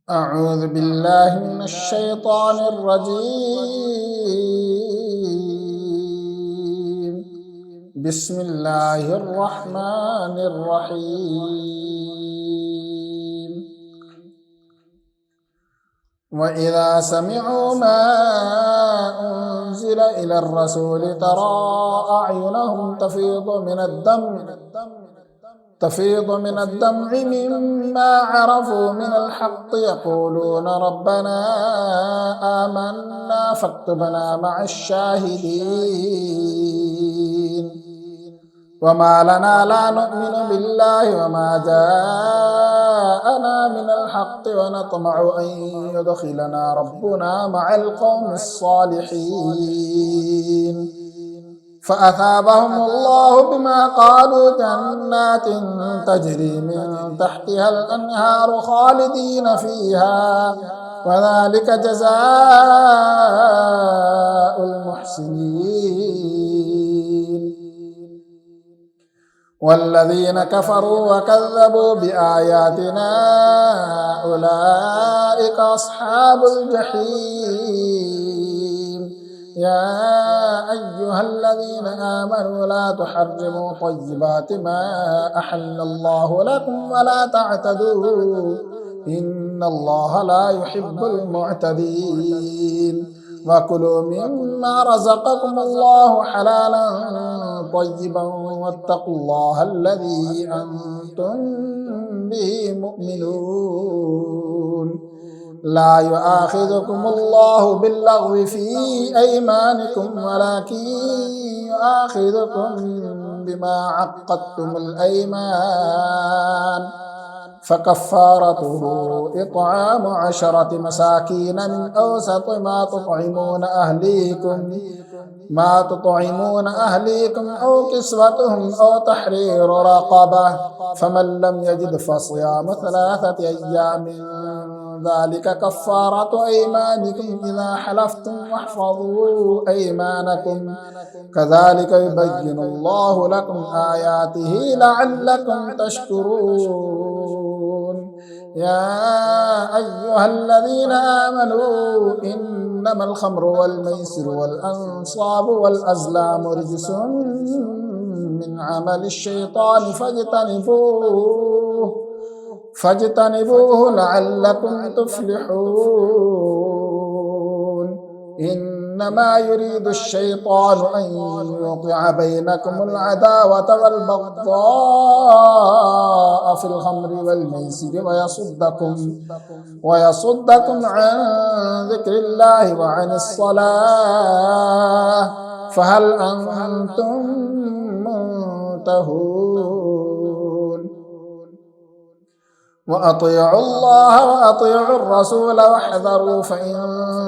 أعوذ بالله من الشيطان الرجيم. بسم الله الرحمن الرحيم. وإذا سمعوا ما أنزل إلى الرسول ترى أعينهم تفيض من الدمع مما عرفوا من الحق يقولون ربنا آمنا فاكتبنا مع الشاهدين. وما لنا لا نؤمن بالله وما جاءنا من الحق ونطمع أن يدخلنا ربنا مع القوم الصالحين. فأثابهم الله بما قالوا جنات تجري من تحتها الأنهار خالدين فيها وذلك جزاء المحسنين. والذين كفروا وكذبوا بآياتنا أولئك أصحاب الجحيم. يا أيها الذين آمنوا لا تحرموا طيبات ما أحل الله لكم ولا تعتدوا إن الله لا يحب المعتدين. وكلوا مما رزقكم الله حلالا طيبا واتقوا الله الذي أنتم به مؤمنون. لا يؤاخذكم الله باللغو في أيمانكم ولكن يؤاخذكم بما عقدتم الأيمان فكفارته إطعام 10 مساكين من أوسط ما تطعمون أهليكم أو كسوتهم أو تحرير رقبة فمن لم يجد فصيام 3 أيام ذلك كفارة أيمانكم إذا حلفتم واحفظوا أيمانكم كذلك يبين الله لكم آياته لعلكم تشكرون. يا أيها الذين آمنوا إنما الخمر والميسر والأنصاب والأزلام رجس من عمل الشيطان فاجتنبوه لعلكم تفلحون. إنما يريد الشيطان أن يوقع بينكم العداوة والبغضاء في الخمر والميسر ويصدكم عن ذكر الله وعن الصلاة فهل أنتم منتهون. وأطيعوا الله وأطيعوا الرسول واحذروا فإن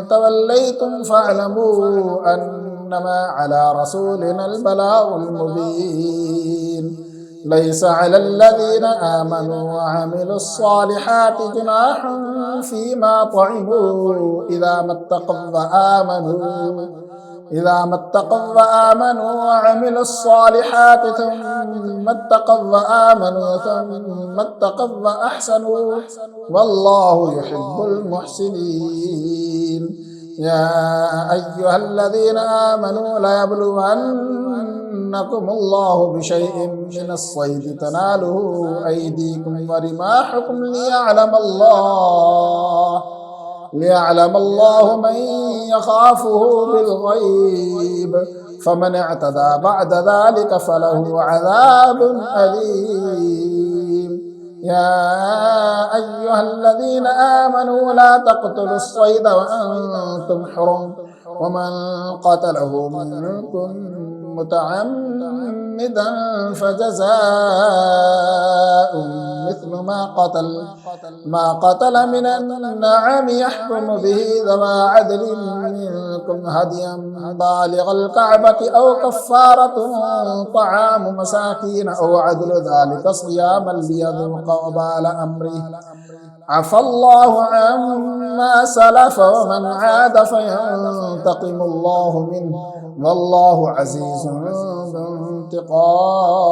توليتم فاعلموا أنما على رسولنا البلاغ المبين. ليس على الذين آمنوا وعملوا الصالحات جناح فيما طعموا إذا ما اتقوا وآمنوا وعملوا الصالحات ثم اتقوا وأحسنوا والله يحب المحسنين. يا أيها الذين آمنوا ليبلونكم الله بشيء من الصيد تناله أيديكم ورماحكم ليعلم الله من يخافه بالغيب فمن اعتدى بعد ذلك فله عذاب أليم. يا أيها الذين آمنوا لا تقتلوا الصيد وأنتم حرم ومن قتله منكم متعمدا فجزاء مثل ما قتل من النعم يحكم به ذوى عدل منكم هديا بالغ الكعبة أو كفارة طعام مساكين أو عدل ذلك صياما ليذوق وبال أمره عفى الله عما سلف ومن عاد فينتقم الله منه والله عزيز ذو انتقام.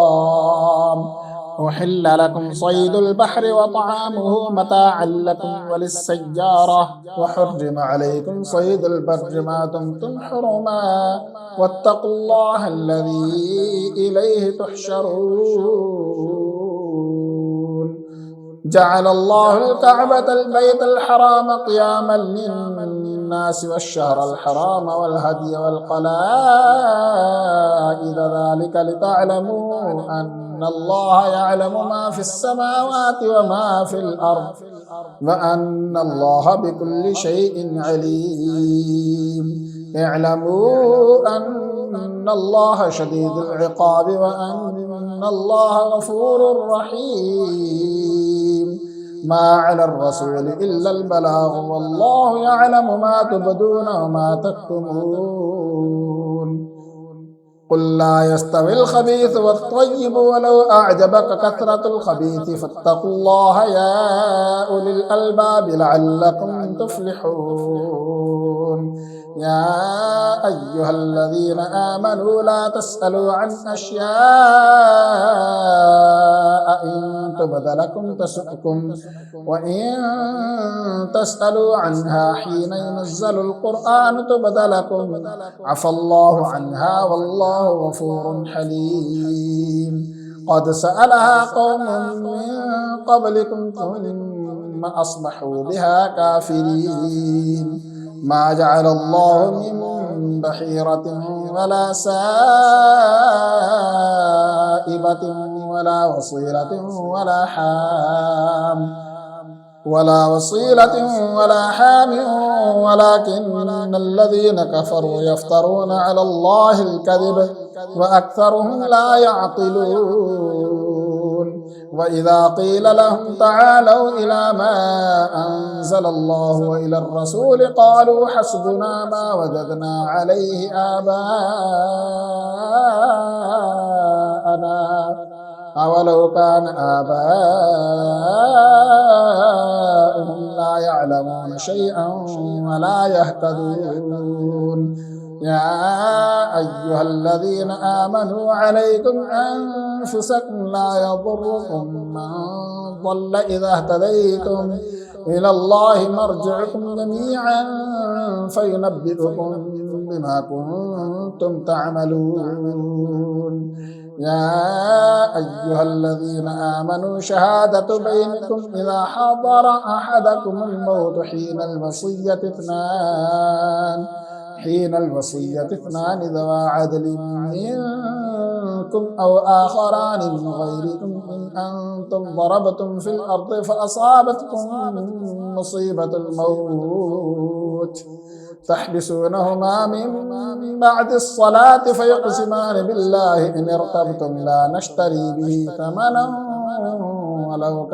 أحل لكم صيد البحر وطعامه متاعا لكم وللسيارة وحرم عليكم صيد البر ما دمتم حرما واتقوا الله الذي إليه تحشرون. جعل الله الكعبة البيت الحرام قياما للناس والشهر الحرام والهدي والقلائد ذلك لتعلموا أن الله يعلم ما في السماوات وما في الأرض وأن الله بكل شيء عليم. اعلموا أن الله شديد العقاب وأن الله غفور رحيم. ما على الرسول إلا البلاغ والله يعلم ما تبدون وما تكتمون. قل لا يستوي الخبيث والطيب ولو أعجبك كثرة الخبيث فاتقوا الله يا أولي الألباب لعلكم تفلحون. يا أيها الذين آمنوا لا تسألوا عن أشياء إن تبد لكم تسؤكم وإن تسألوا عنها حين ينزل القرآن تبد لكم عفى الله عنها والله غفور حليم. قد سألها قوم من قبلكم ثم أصبحوا بها كافرين. ما جعل الله من بحيرة ولا سائبة ولا وصيلة ولا حام ولكن الذين كفروا يفترون على الله الكذب وأكثرهم لا يعقلون. وإذا قيل لهم تعالوا إلى ما أنزل الله وإلى الرسول قالوا حسبنا ما وجدنا عليه آباءنا أولو كان آباؤهم لا يعلمون شيئا ولا يهتدون. يا أيها الذين آمنوا عليكم أنفسكم لا يضركم من ضل إذا اهتديتم إلى الله مرجعكم جميعا فينبئكم بما كنتم تعملون. يا أيها الذين آمنوا شهادة بينكم إذا حضر أحدكم الموت حين الوصية اثنان ذوى عدل منكم أو آخران من غيركم إن أنتم ضربتم في الأرض فأصابتكم مصيبة الموت تحبسونهما من بعد الصلاة فيقسمان بالله إن ارتبتم لا نشتري به ثمنا ولو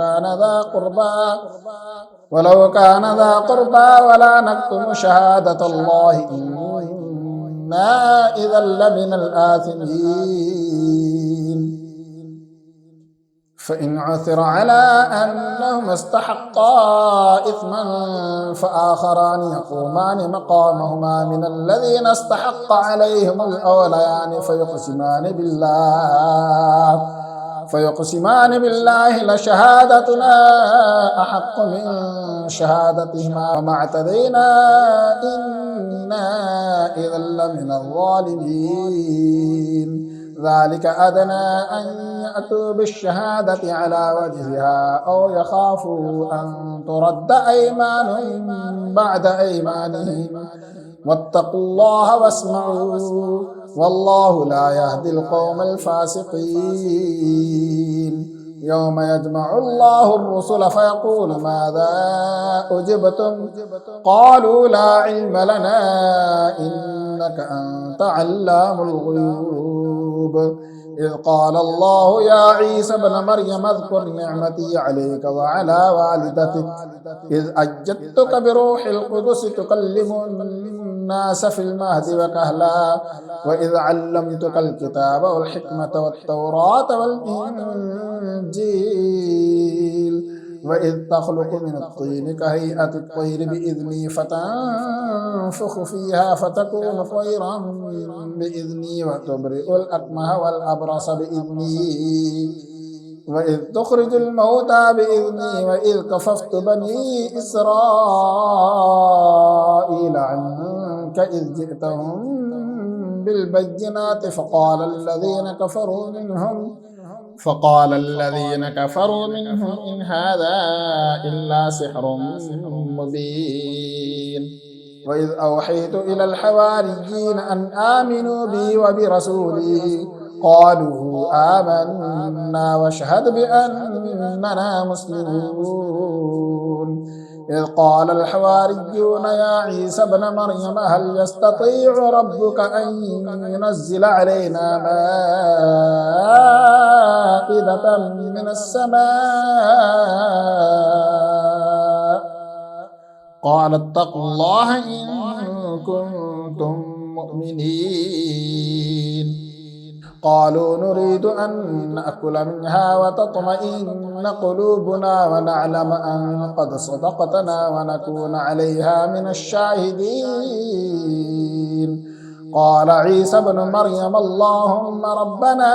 كان ذا قربى ولا نكتم شهادة الله إنا إذا لمن الآثمين. فإن عثر على أنهما استحقا إثما فآخران يقومان مقامهما من الذين استحق عليهم الأوليان فيقسمان بالله لشهادتنا أحق من شهادتهما وما اعتدينا إنا إذا لمن الظالمين. ذلك أدنى أن يأتوا بالشهادة على وجهها أو يخافوا أن ترد أيمان بعد أيمانهم واتقوا الله واسمعوا والله لا يهدي القوم الفاسقين. يوم يجمع الله الرسل فيقول ماذا أجبتم قالوا لا علم لنا إنك أنت علام الغيوب. إذ قال الله يا عيسى ابن مريم اذكر نعمتي عليك وعلى والدتك إذ أيدتك بروح القدس تكلم الناس في المهد وكهلا وإذ علمتك الكتاب والحكمة والتوراة والإنجيل وإذ تخلق من الطين كهيئة الطير بإذني فتنفخ فيها فتكون طيرا بإذني وتبرئ الأكمه والأبرص بإذني وإذ تخرج الموتى بإذني وإذ كففت بني إسرائيل عنك إذ جئتهم بالبينات فقال الذين كفروا منهم إن هذا إلا سحر مبين. وإذ أوحيت إلى الحواريين أن آمنوا بي وبرسولي قالوا آمنا واشهد بأننا مسلمون. إذ قال الحواريون يا عيسى ابن مريم هل يستطيع ربك أن ينزل علينا مائدة من السماء قال اتقوا الله إن كنتم مؤمنين. قالوا نريد أن نأكل منها وتطمئن قلوبنا ونعلم أن قد صدقتنا ونكون عليها من الشاهدين. قال عيسى ابن مريم اللهم ربنا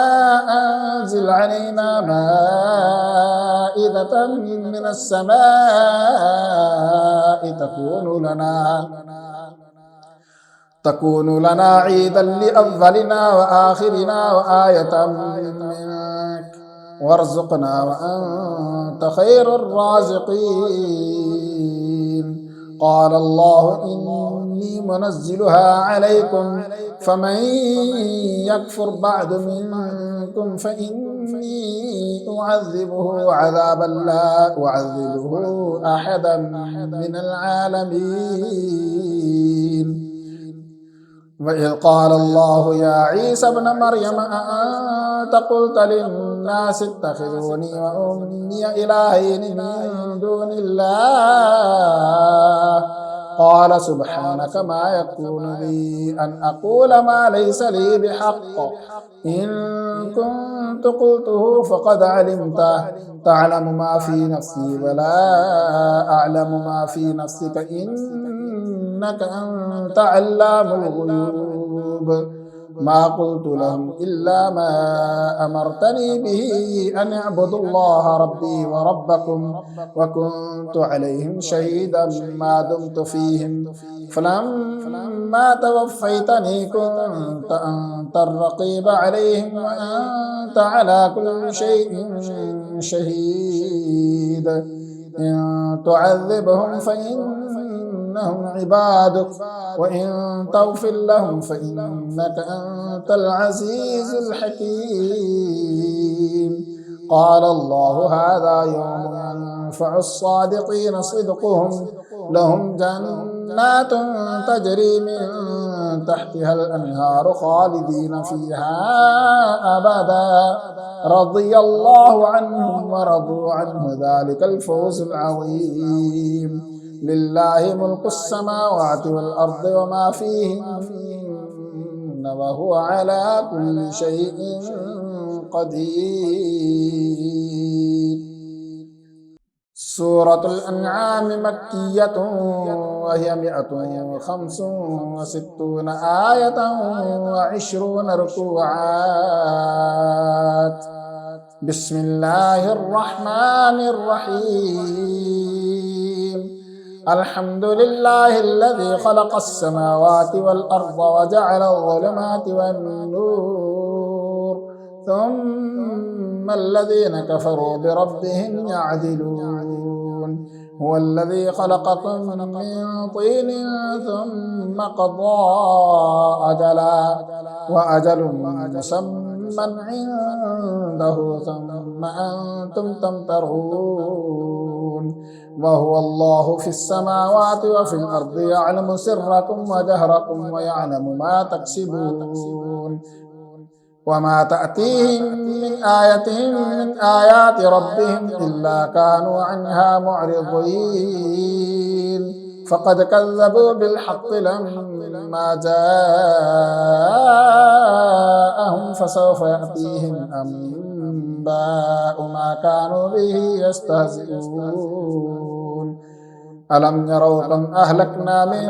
أنزل علينا مائدة من السماء تكون لنا عيدا لأولنا وآخرنا وآية منك وارزقنا وأنت خير الرازقين. قال الله إني منزلها عليكم فمن يكفر بعد منكم فإني أعذبه عذابا لا أعذبه أحدا من العالمين. وإذ قال الله يا عيسى ابن مريم أأنت قلت للناس اتخذوني وأمي إلهين من دون الله قال سبحانك ما يكون لي أن أقول ما ليس لي بحق إن كنت قلته فقد علمته تعلم ما في نفسي ولا أعلم ما في نفسك إنك أنت علام الغيوب. ما قلت لهم إلا ما أمرتني به أن اعبدوا الله ربي وربكم وكنت عليهم شهيدا ما دمت فيهم فلما توفيتني كنت أنت الرقيب عليهم وأنت على كل شيء شهيد. إن تعذبهم فإنهم عبادك وإن تغفر لهم فإنك أنت العزيز الحكيم. قال الله هذا يوم ينفع الصادقين صدقهم لهم جنات تجري من تحتها الأنهار خالدين فيها أبدا رضي الله عنهم ورضوا عنه ذلك الفوز العظيم. لله ملك السماوات والأرض وما فيهن وهو على كل شيء قدير. سورة الأنعام مكية وهي 165 آية و20 ركوعات. بسم الله الرحمن الرحيم. الحمد لله الذي خلق السماوات والأرض وجعل الظلمات والنور ثم الذين كفروا بربهم يعدلون. هو الذي خلقكم من طين ثم قضى أجلا وأجل مسمى عنده ثم أنتم تمترون. وهو الله في السماوات وفي الأرض يعلم سركم وجهركم ويعلم ما تكسبون. وما تأتيهم من آية من آيات ربهم إلا كانوا عنها معرضين. فقد كذبوا بالحق لما جاءهم فسوف يأتيهم أنباء ما كانوا به يستهزئون. ألم يروا كم أهلكنا من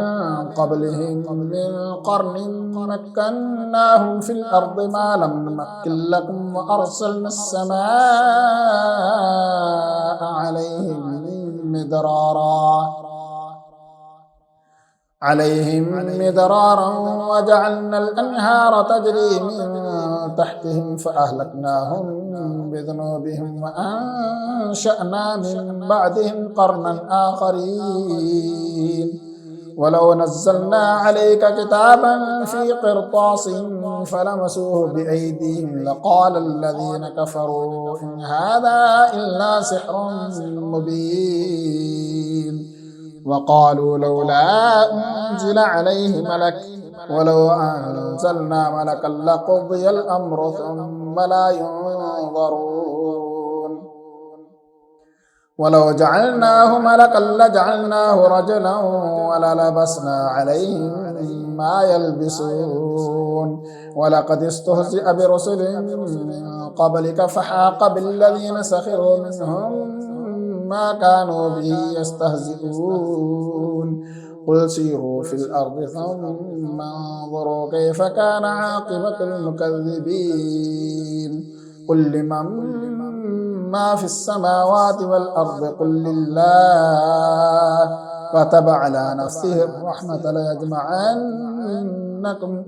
قبلهم من قرن مكناهم في الأرض ما لم نمكن لكم وأرسلنا السماء عليهم مدرارا وجعلنا الأنهار تجري من تحتهم فأهلكناهم بذنوبهم وأنشأنا من بعدهم قرنا آخرين ولو نزلنا عليك كتابا في قرطاس فلمسوه بأيديهم لقال الذين كفروا إن هذا إلا سحر مبين وقالوا لولا أنزل عليه ملك ولو أنزلنا ملكا لقضي الأمر ثم لا ينظرون ولو جعلناه ملكا لجعلناه رجلا وللبسنا عليهم ما يلبسون ولقد استهزئ برسل من قبلك فحاق بالذين سخروا منهم ما كانوا به يستهزئون قل سيروا في الأرض ثم انظروا كيف كان عاقبة المكذبين قل لمن ما في السماوات والأرض قل لله كتب على نفسه الرحمة ليجمعنكم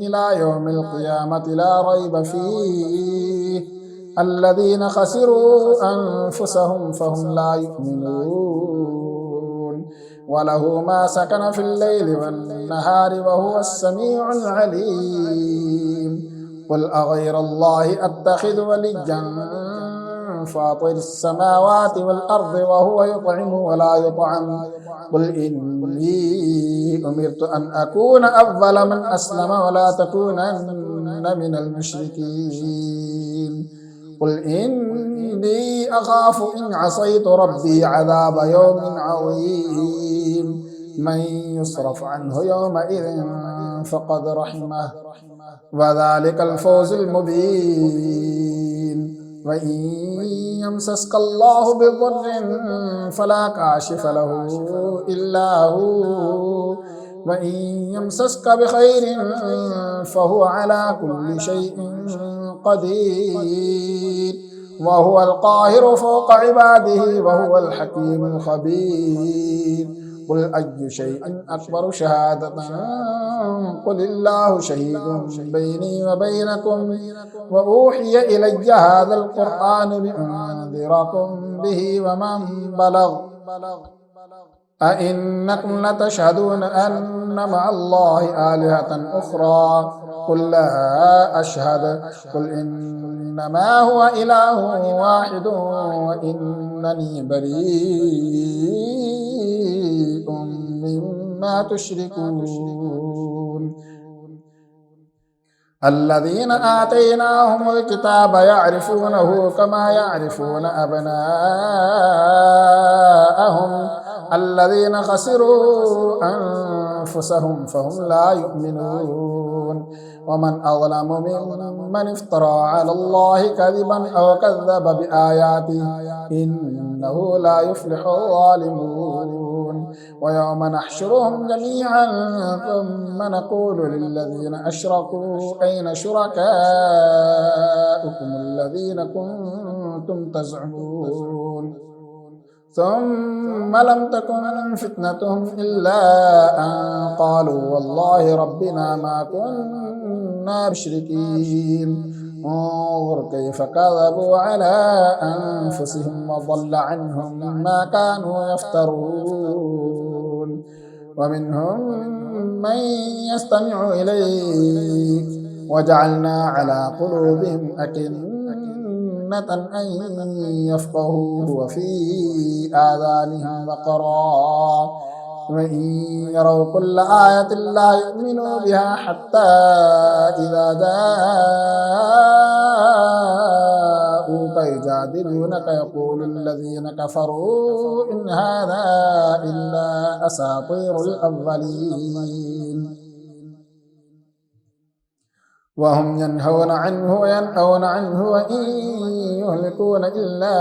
إلى يوم القيامة لا ريب فيه الذين خسروا أنفسهم فهم لا يؤمنون وله ما سكن في الليل والنهار وهو السميع العليم قل أغير الله أتخذ وليا فاطر السماوات والأرض وهو يطعم ولا يطعم قل إني أمرت أن أكون أول من أسلم ولا تكونن من المشركين قل إني أخاف إن عصيت ربي عذاب يوم عظيم من يصرف عنه يومئذ فقد رحمه وذلك الفوز المبين وإن يمسسك الله بضر فلا كاشف له إلا هو وإن يمسسك بخير فهو على كل شيء قدير وهو القاهر فوق عباده وهو الحكيم الخبير قل أي شيء أكبر شهادة قل الله شهيد بيني وبينكم وأوحي إلي هذا القرآن لأنذركم به ومن بلغ أئنكم لتشهدون أن مع الله آلهة أخرى قل لا أشهد قل إنما هو إله واحد وإنني بريء مما تشركون الذين آتيناهم الكتاب يعرفونه كما يعرفون أبناءهم الذين خسروا أنفسهم فهم لا يؤمنون ومن أظلم ممن افترى على الله كذبا أو كذب بآياته إنه لا يفلح الظالمون ويوم نحشرهم جميعا ثم نقول للذين أشركوا أين شركاؤكم الذين كنتم تزعمون ثم لم تكن فتنتهم إلا أن قالوا والله ربنا ما كنا مشركين انظر كيف كذبوا على أنفسهم وضل عنهم ما كانوا يفترون ومنهم من يستمع إليك وجعلنا على قلوبهم أكنة أن يفقهوه وفي آذانهم وقرا وإن يروا كل آية لا يؤمنوا بها حتى إذا جاءوك يجادلونك يقول الذين كفروا إن هذا إلا أساطير الأولين وهم ينهون عنه وينأون عنه وإن يهلكون إلا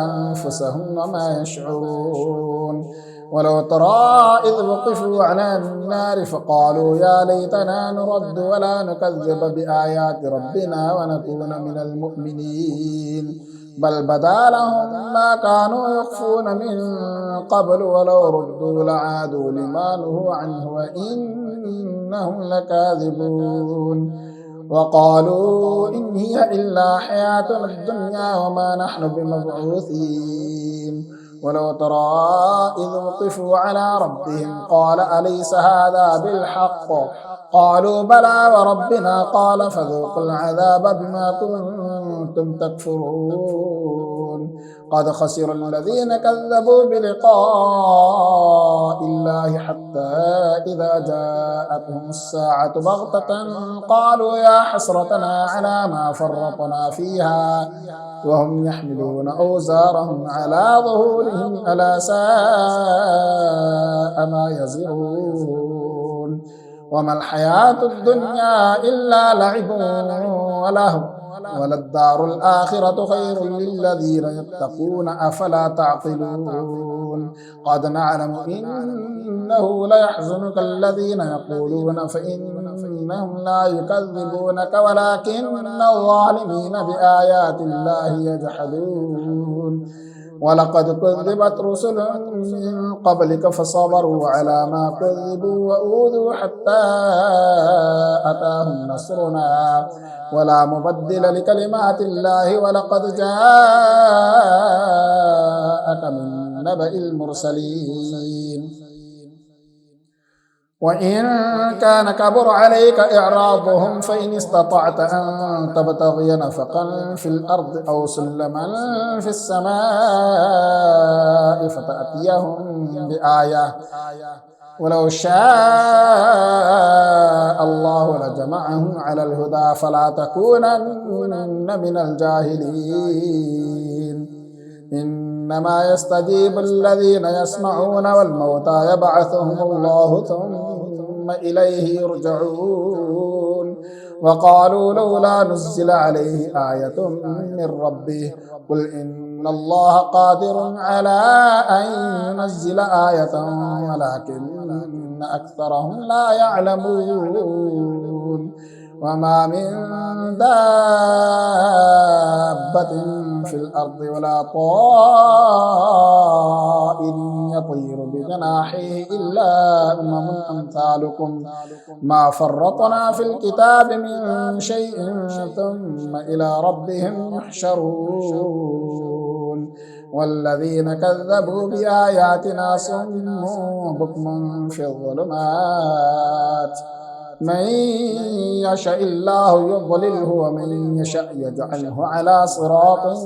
أنفسهم وما يشعرون ولو ترى إذ وقفوا على النار فقالوا يا ليتنا نرد ولا نكذب بآيات ربنا ونكون من المؤمنين بل بدا لهم ما كانوا يخفون من قبل ولو ردوا لعادوا لما نهوا عنه وإنهم لكاذبون وقالوا إن هي إلا حياتنا الدنيا وما نحن بمبعوثين ولو ترى إذ وقفوا على ربهم قال أليس هذا بالحق قالوا بلى وربنا قال فذوقوا العذاب بما كنتم تكفرون قد خسر الذين كذبوا بلقاء الله حتى إذا جاءتهم الساعة بغتة قالوا يا حسرتنا على ما فرطنا فيها وهم يحملون أوزارهم على ظهورهم ألا ساء ما يزرون وما الحياة الدنيا إلا لعب ولهو وللدار الآخرة خير للذين يتقون أفلا تعقلون قد نعلم إنه ليحزنك الذين يقولون فإنهم لا يكذبونك ولكن الظالمين بآيات الله يجحدون ولقد كذبت رسل من قبلك فصبروا على ما كذبوا وأوذوا حتى أتاهم نصرنا ولا مبدل لكلمات الله ولقد جاءك من نبأ المرسلين وإن كان كبر عليك إعراضهم فإن استطعت أن تبتغي نفقا في الأرض أو سلما في السماء فتأتيهم بآية ولو شاء الله لجمعهم على الهدى فلا تكونن من الجاهلين إنما يستجيب الذين يسمعون والموتى يبعثهم الله ثم إليه يرجعون وقالوا لولا نزل عليه آية من ربه قل إن الله قادر على أن ينزل آية ولكن أكثرهم لا يعلمون وما من دابة في الأرض ولا طائر يطير بجناحيه إلا أمم أمثالكم ما فرطنا في الكتاب من شيء ثم إلى ربهم يحشرون والذين كذبوا بآياتنا صم بكم في الظلمات من يشاء الله يضلله ومن يشاء يجعله على صراط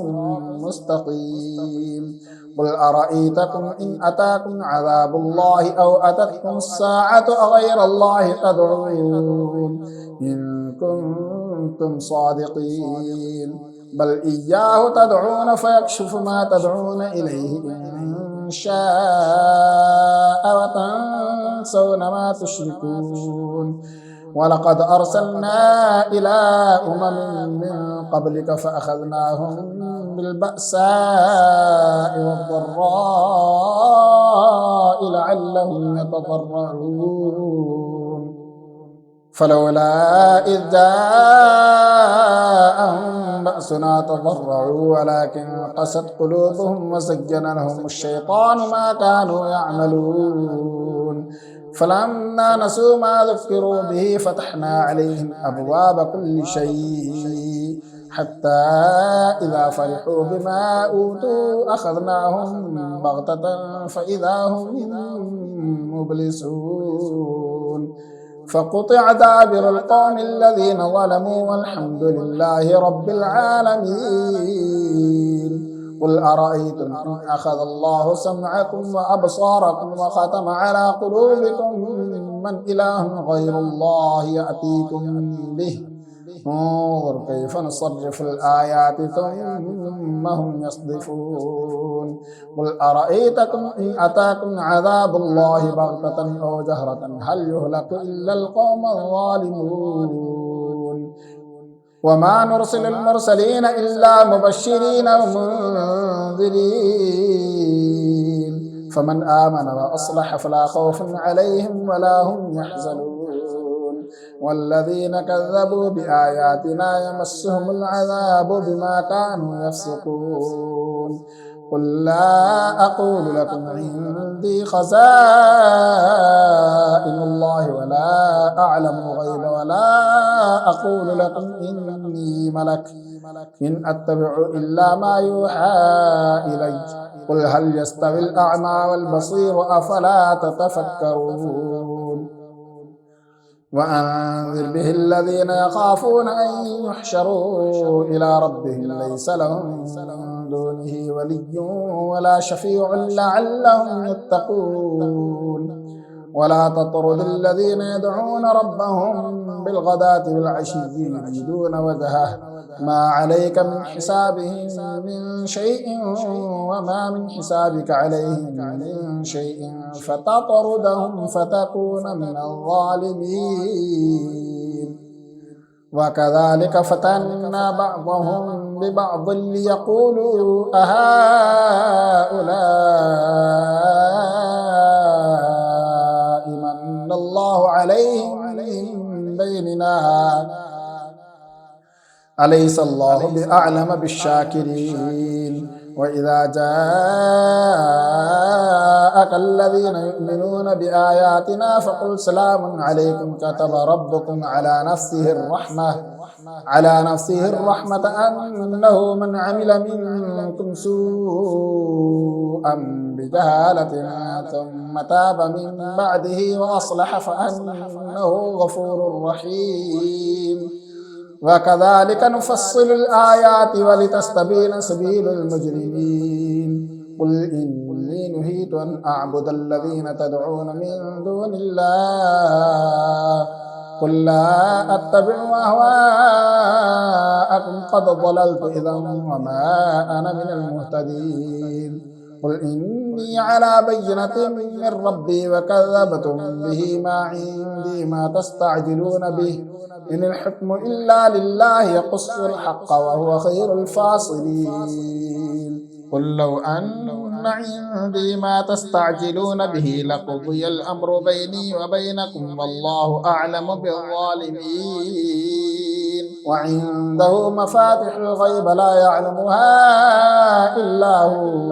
مستقيم قل أرأيتكم إن أتاكم عذاب الله أو أتتكم الساعة أغير الله تدعون إن كنتم صادقين بل إياه تدعون فيكشف ما تدعون إليه إن شاء وتنسون ما تشركون ولقد أرسلنا إلى من قبلك فأخذناهم بالبأساء والضراء لعلهم يتضرعون فلولا إذ جاءهم بأسنا تضرعوا ولكن قست قلوبهم وزين لهم الشيطان ما كانوا يعملون فلما نسوا ما ذكروا به فتحنا عليهم أبواب كل شيء حتى إذا فرحوا بما أوتوا أخذناهم بغتة فإذا هم مبلسون فقطع دابر القوم الذين ظلموا والحمد لله رب العالمين قل أرأيتم إن أخذ الله سمعكم وأبصاركم وختم على قلوبكم من إله غير الله يأتيكم به انظر كيف نصرف الآيات ثم هم يصدفون قل أرأيتكم إن أتاكم عذاب الله بغتة أو جهرة هل يهلك إلا القوم الظالمون وما نرسل المرسلين إلا مبشرين ومنذرين فمن آمن وأصلح فلا خوف عليهم ولا هم يحزنون والذين كذبوا بآياتنا يمسهم العذاب بما كانوا يفسقون قل لا أقول لكم عندي خزائن الله ولا أعلم الغيب ولا أقول لكم إني ملك إن أتبع إلا ما يوحى إلي قل هل يستوي الأعمى والبصير أفلا تتفكرون وأنذر به الذين يخافون أن يحشروا إلى ربهم ليس لهم من دونه ولي ولا شفيع لعلهم يتقون ولا تطرد الذين يدعون ربهم بالغداة والعشي يريدون وجهه ما عليك من حسابهم من شيء وما من حسابك عليهم من شيء فتطردهم فتكون من الظالمين وكذلك فتنا بعضهم ببعض ليقولوا أهؤلاء من الله عليهم من بيننا أليس الله بأعلم بالشاكرين وإذا جاءك الذين يؤمنون بآياتنا فقل سلام عليكم كتب ربكم على نفسه الرحمة أنه من عمل منكم سوءا بجهالة ثم تاب من بعده وأصلح فأنه غفور رحيم وكذلك نفصل الآيات ولتستبين سبيل المجرمين قل إني نهيت أن أعبد الذين تدعون من دون الله قل لا أتبع أهواءكم قد ضللت إذا وما أنا من المهتدين قل إني على بينة من ربي وكذبتم به ما عندي ما تستعجلون به إن الحكم إلا لله يقص الحق وهو خير الفاصلين قل لو أن عندي ما تستعجلون به لقضي الأمر بيني وبينكم والله أعلم بالظالمين وعنده مفاتح الغيب لا يعلمها إلا هو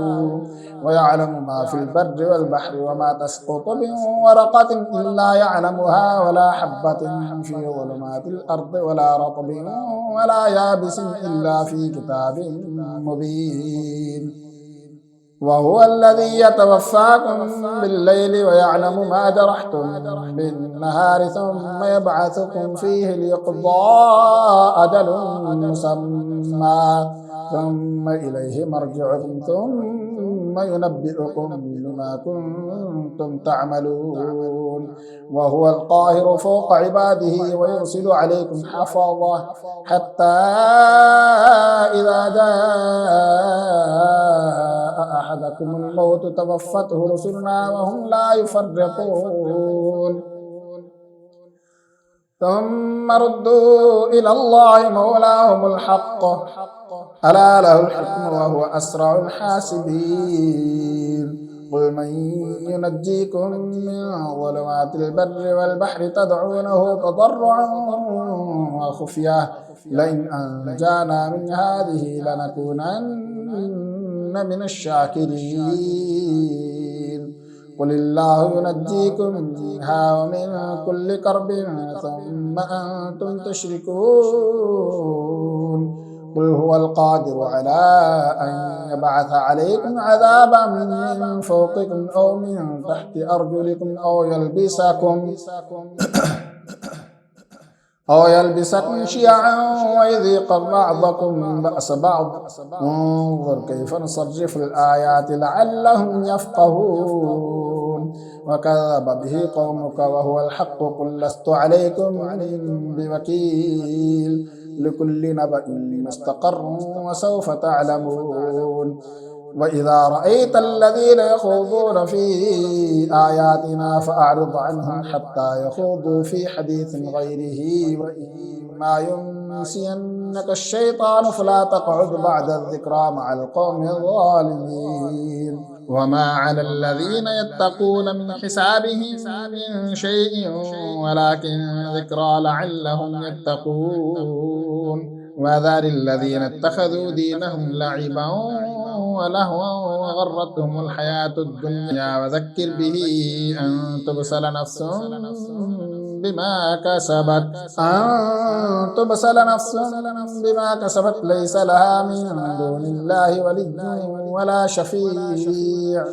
ويعلم ما في البر والبحر وما تسقط من ورقة إلا يعلمها ولا حبة في ظلمات الأرض ولا رطب ولا يابس إلا في كتاب مبين وهو الذي يتوفاكم بالليل ويعلم ما جرحتم بالنهار ثم يبعثكم فيه ليقضى أجل مسمى ثم إليه مرجعكم ثم ينبئكم بما كنتم تعملون وهو القاهر فوق عباده ويرسل عليكم حفظه حتى إذا جاء أحدكم الموت توفته رسلنا وهم لا يفرطون ثم ردوا إلى الله مولاهم الحق ألا له الحكم وهو أسرع الحاسبين قل من ينجيكم من ظلمات البر والبحر تدعونه تضرعا وخفية لئن أنجانا من هذه لنكونن من الشاكرين قل الله ينجيكم منها ومن كل كرب ثم أنتم تشركون قل هو القادر على أن يبعث عليكم عذابا من فوقكم أو من تحت أرجلكم أو يلبسكم شيعا ويذيق بعضكم بأس بعض انظر كيف نصرف الآيات لعلهم يفقهون وكذب به قومك وهو الحق قل لست عليكم بوكيل لكل نبأ مستقر وسوف تعلمون وإذا رأيت الذين يخوضون في آياتنا فأعرض عنهم حتى يخوضوا في حديث غيره وإما ينسينك الشيطان فلا تقعد بعد الذكرى مع القوم الظالمين وما على الذين يتقون من حسابهم من شيء ولكن ذكرى لعلهم يتقون وذر الذين اتخذوا دينهم لعبا ولهوا وغرتهم الحياة الدنيا وذكر به أن تبسل نفس بما كسبت ليس لها من دون الله ولي ولا شفيع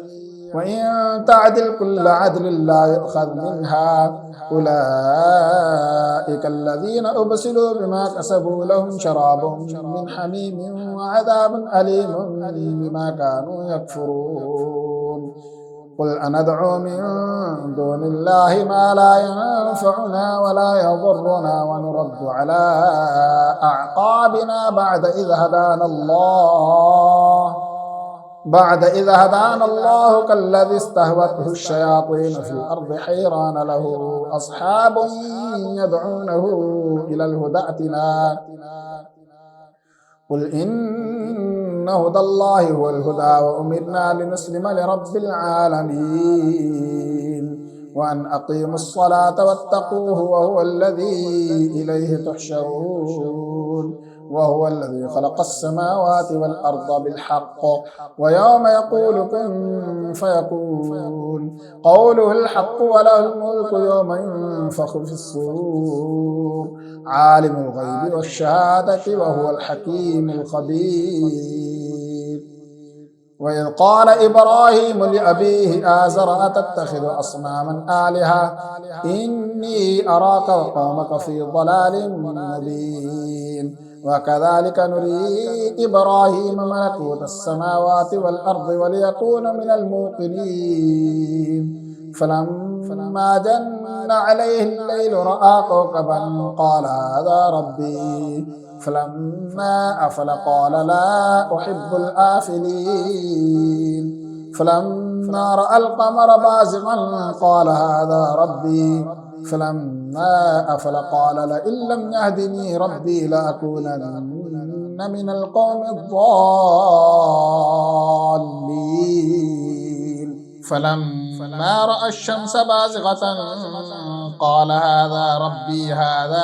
وإن تعدل كل عدل لا يؤخذ منها أولئك الذين أبسلوا بما كسبوا لهم شراب من حميم وعذاب أليم بما كانوا يكفرون قل أندعو من دون الله ما لا ينفعنا ولا يضرنا ونرد على أعقابنا بعد إذ هدانا الله كالذي استهوته الشياطين في الأرض حيران له أصحاب يدعونه إلى الهدى ائتنا قل إن هدى الله هو الهدى وأمرنا لنسلم لرب العالمين وأن أقيموا الصلاة واتقوه وهو الذي إليه تحشرون وهو الذي خلق السماوات والأرض بالحق ويوم يقول كن فيكون قوله الحق وله الملك يوم ينفخ في الصور عالم الغيب والشهادة وهو الحكيم الخبير وإذ قال إبراهيم لأبيه آزر أتتخذ أصناما آلهة إني أراك وقومك في ضلال مبين وكذلك نري إبراهيم ملكوت السماوات والأرض وليكون من الموقنين فلما جن عليه الليل رأى كوكبا قال هذا ربي فلما أفل قال لا أحب الآفلين فلما رأى القمر بازغا قال هذا ربي فلما أفل قال لئن لم يهدني ربي لأكونن من القوم الضالين فلما رأى الشمس بازغة قال هذا ربي هذا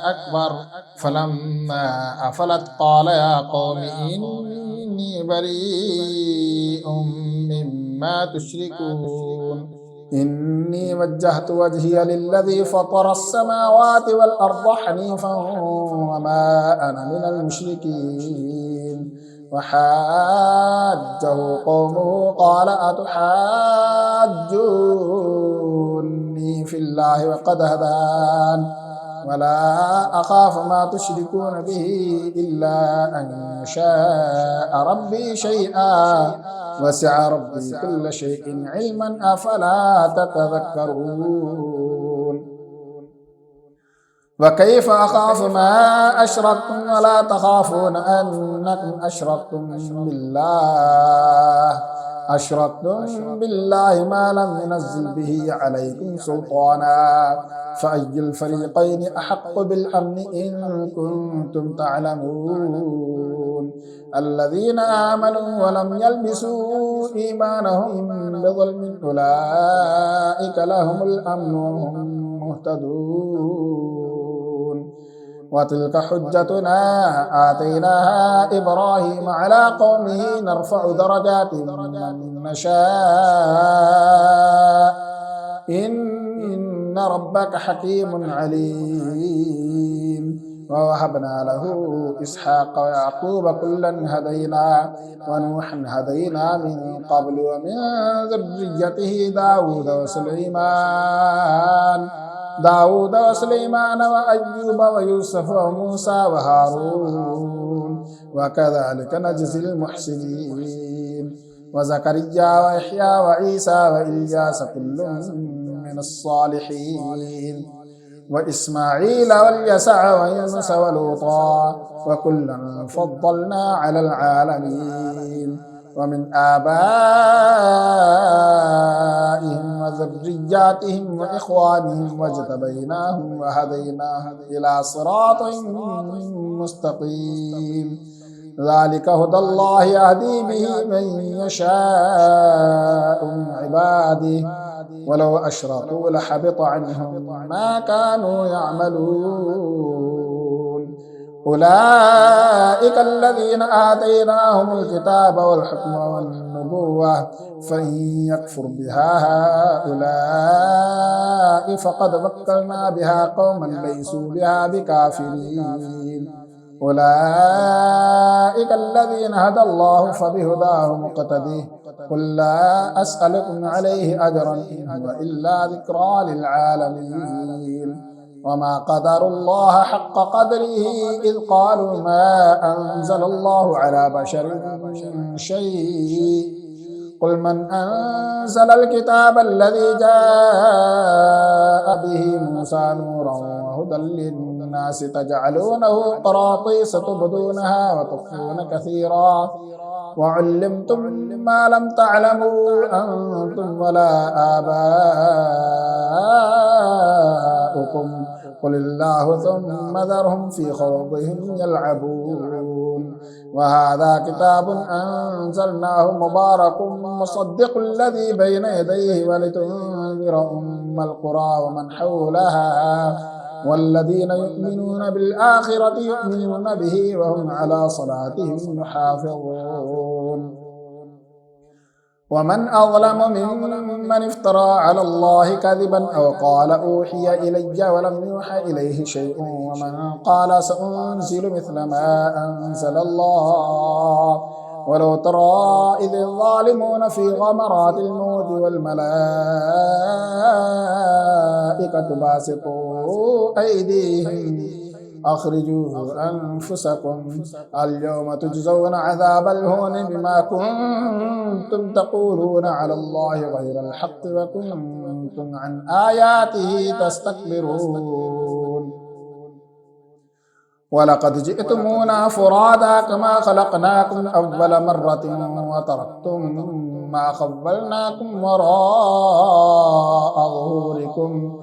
أكبر فلما أفلت قال يا قوم إني بريء مما تشركون إني وجهت وجهي للذي فطر السماوات والأرض حنيفا وما أنا من المشركين وحاجه قومه قال أتحاجوني في الله وقد هدان ولا أخاف ما تشركون به إلا أن يشاء ربي شيئا وسع ربي كل شيء علما أفلا تتذكرون وكيف أخاف ما أشركتم ولا تخافون أنكم أشركتم بالله ما لم ينزل به عليكم سلطانا فأي الفريقين أحق بالأمن إن كنتم تعلمون الذين آمنوا ولم يلبسوا إيمانهم بظلم أولئك لهم الأمن وهم مهتدون وتلك حجتنا آتيناها إبراهيم على قومه نرفع درجات من نشاء إن ربك حكيم عليم ووهبنا له إسحاق ويعقوب كلا هدينا ونوحا هدينا من قبل ومن ذريته داود وسليمان وأيوب ويوسف وموسى وهارون وكذلك نجزي المحسنين وزكريا ويحيى وعيسى وإلياس كل من الصالحين وإسماعيل واليسع ويونس ولوطا وكلا فضلنا على العالمين ومن آبائهم وذرياتهم وإخوانهم واجتبيناهم وهديناهم إلى صراط مستقيم ذلك هدى الله يهدي به من يشاء من عباده ولو أشركوا لحبط عنهم ما كانوا يعملون أولئك الذين آتيناهم الكتاب والحكم والنبوة فإن يكفر بها هؤلاء فقد وكلنا بها قوما ليسوا بها بكافرين أولئك الذين هدى الله فبهداه مقتديه قل لا أسألكم عليه أجرا إن هو إلا ذكرى للعالمين وما قدروا الله حق قدره إذ قالوا ما أنزل الله على بشر من شيء قل من أنزل الكتاب الذي جاء به موسى نورا وهدى للناس تجعلونه قراطيس تبدونها وتخفون كثيرا وعلمتم ما لم تعلموا أنتم ولا آباؤكم قل الله ثم ذرهم في خوضهم يلعبون وهذا كتاب أنزلناه مبارك مصدق الذي بين يديه ولتنذر أم القرى ومن حولها والذين يؤمنون بالآخرة يؤمنون به وهم على صلاتهم يحافظون ومن أظلم ممن افترى على الله كذبا أو قال أوحي إلي ولم يوحى إليه شيء ومن قال سأنزل مثل ما أنزل الله ولو ترى إذ الظالمون في غمرات الموت والملائكة باسطوا أيديهم أخرجوا أنفسكم اليوم تجزون عذاب الهون بما كنتم تقولون على الله غير الحق وكنتم عن آياته تستكبرون ولقد جئتمونا فرادا كما خلقناكم أول مرة وتركتم ما خولناكم وراء ظهوركم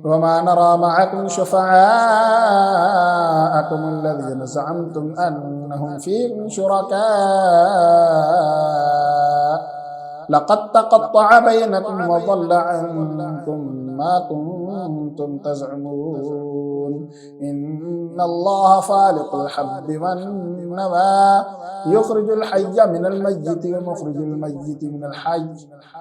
وما نرى معكم شفعاءكم الذين زعمتم أنهم فيكم شركاء لقد تقطع بينكم وضل عنكم ما كنتم تزعمون إن الله فالق الحب والنوى يخرج الحي من الميت ومخرج الميت من الحي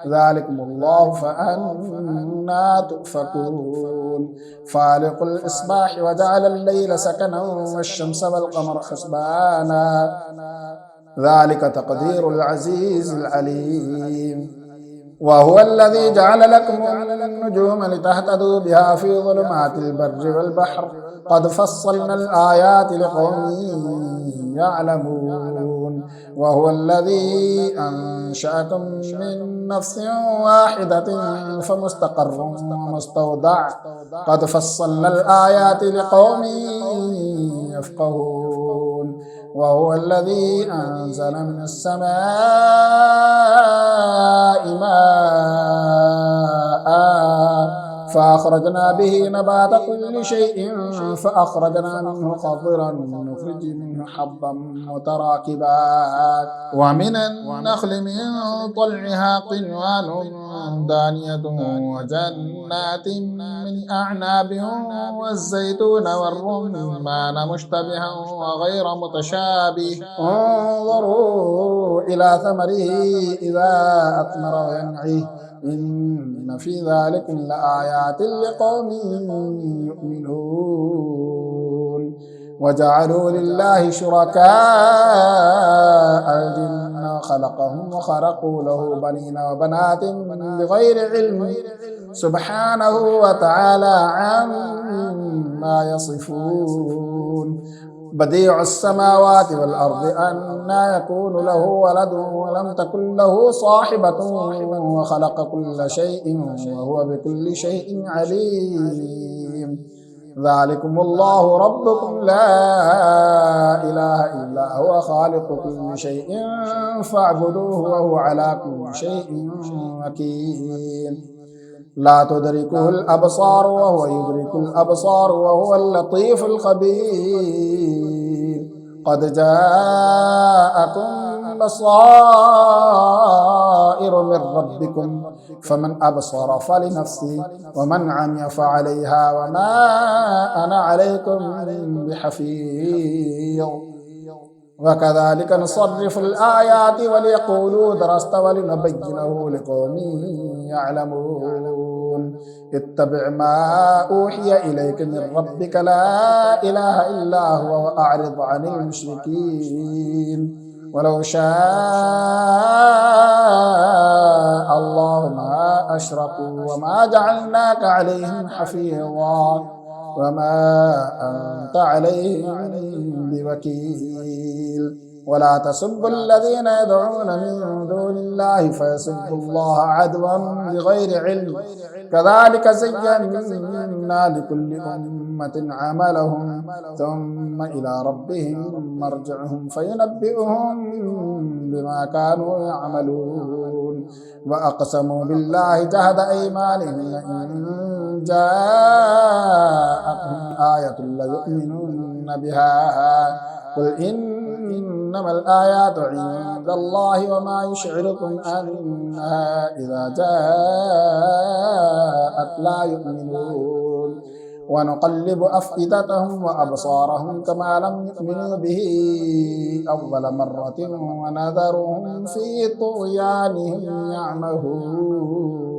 ذلكم الله فأنا تؤفكون فالق الإصباح وجعل الليل سكنا والشمس والقمر حسبانا ذلك تقدير العزيز العليم وهو الذي جعل لكم النجوم لتهتدوا بها في ظلمات البر والبحر قد فصلنا الآيات لقوم يعلمون وهو الذي أنشأكم من نفس واحدة فمستقر ومستودع قد فصلنا الآيات لقوم يفقهون وهو الذي أنزل من السماء ماء فأخرجنا به نبات كل شيء فأخرجنا منه خضرا نخرج منه حبا متراكبا ومن النخل من طلعها قنوان دانية وجنات من أعناب والزيتون والرمان مشتبها وغير متشابه انظروا إلى ثمره إذا أثمر وينعي إن في ذلك لآيات لقوم يؤمنون وجعلوا لله شركاء الجن خلقهم وخرقوا له بنين وبنات بغير علم سبحانه وتعالى عما يصفون بديع السماوات والأرض أنى يكون له ولد ولم تكن له صاحبة وخلق كل شيء وهو بكل شيء عليم ذلكم الله ربكم لا إله إلا هو خالق كل شيء فاعبدوه وهو على كل شيء وكيل لا تدركه الأبصار وهو يدرك الأبصار وهو اللطيف الخبير قد جاءكم بصائر من ربكم فمن أبصر فلنفسه ومن عمي فعليها وما أنا عليكم بحفيظ وكذلك نصرف الآيات وليقولوا درست ولنبينه لقوم يعلمون اتبع ما أوحي إليك من ربك لا إله إلا هو وأعرض عن المشركين ولو شاء الله ما أشركوا وما جعلناك عليهم حفيظا وما أنت عليهم بوكيل ولا تسبوا الذين يدعون من دون الله فيسبوا الله عدوا بغير علم كذلك زينا لكل أمة عملهم ثم إلى ربهم مرجعهم فينبئهم بما كانوا يعملون وأقسموا بالله جهد أيمانهم لئن جاءتهم آية ليؤمنن بها قل إنما الآيات عند الله وما يشعركم أنها إذا جاءت لا يؤمنون ونقلب أفئدتهم وأبصارهم كما لم يؤمنوا به أول مرة ونذرهم في طغيانهم يعمهون